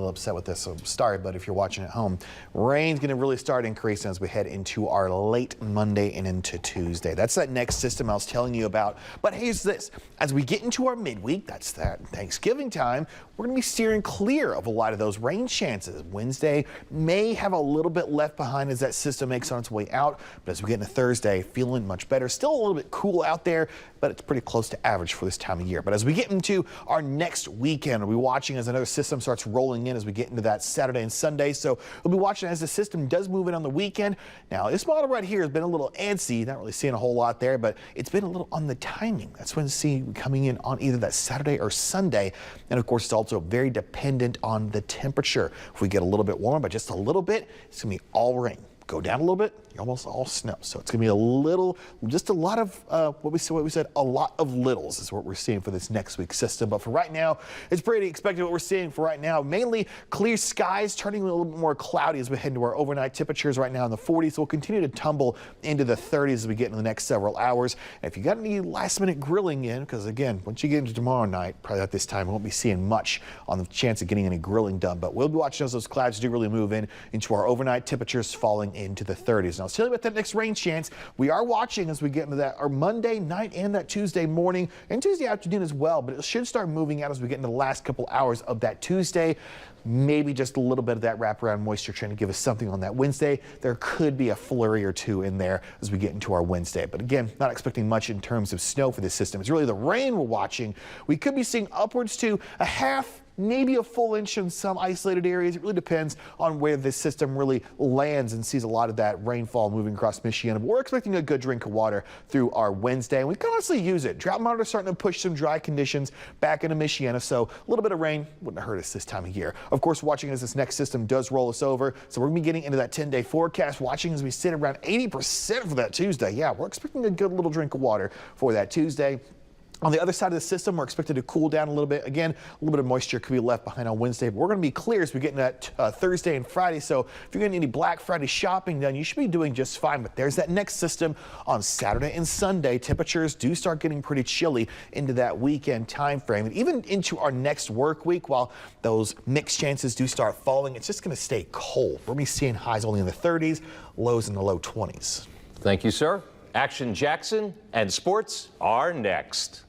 little upset with this, so sorry, but if you're watching at home, rain's going to really start increasing as we head into our late Monday and into Tuesday. That's that next system I was telling you about. But here's this. As we get into our midweek, that's that Thanksgiving time, we're going to be steering clear of a lot of those rain chances. Wednesday may have a little bit left behind as that system makes on its way out, but as we get into Thursday, feeling much better. Still a little bit cool out there, but it's pretty close to average for this time of year. But as we get into our next weekend, we'll be watching as another system starts rolling in as we get into that Saturday and Sunday. So we'll be watching as the system does move in on the weekend. Now, this model right here has been a little antsy, not really seeing a whole lot there, but it's been a little on the timing. That's when see coming in on either that Saturday or Sunday. And of course, it's also very dependent on the temperature. If we get a little bit warmer, but just a little bit, it's going to be all rain. Go down a little bit, almost all snow. So it's going to be a little, just a lot of what we said, a lot of littles is what we're seeing for this next week's system. But for right now, it's pretty expected what we're seeing for right now. Mainly clear skies, turning a little bit more cloudy as we head into our overnight temperatures right now in the 40s. We'll continue to tumble into the 30s as we get into the next several hours. And if you got any last minute grilling in, because again, once you get into tomorrow night, probably at this time, we won't be seeing much on the chance of getting any grilling done. But we'll be watching as those clouds do really move in into our overnight temperatures falling into the 30s. Now, let's tell you about that next rain chance. We are watching as we get into that our Monday night and that Tuesday morning and Tuesday afternoon as well, but it should start moving out as we get into the last couple hours of that Tuesday. Maybe just a little bit of that wraparound moisture trying to give us something on that Wednesday. There could be a flurry or two in there as we get into our Wednesday. But again, not expecting much in terms of snow for this system. It's really the rain we're watching. We could be seeing upwards to a half, maybe a full inch in some isolated areas. It really depends on where this system really lands and sees a lot of that rainfall moving across Michiana. But we're expecting a good drink of water through our Wednesday, and we can honestly use it. Drought monitor starting to push some dry conditions back into Michiana, so a little bit of rain wouldn't hurt us this time of year. Of course, watching as this next system does roll us over, so we're going to be getting into that 10-day forecast, watching as we sit around 80% for that Tuesday. Yeah, we're expecting a good little drink of water for that Tuesday. On the other side of the system, we're expected to cool down a little bit. Again, a little bit of moisture could be left behind on Wednesday, but we're going to be clear as we get into that Thursday and Friday. So if you're getting any Black Friday shopping done, you should be doing just fine. But there's that next system on Saturday and Sunday. Temperatures do start getting pretty chilly into that weekend time frame, and even into our next work week. While those mixed chances do start falling, it's just going to stay cold. We're going to be seeing highs only in the 30s, lows in the low 20s. Thank you, sir. Action Jackson and sports are next.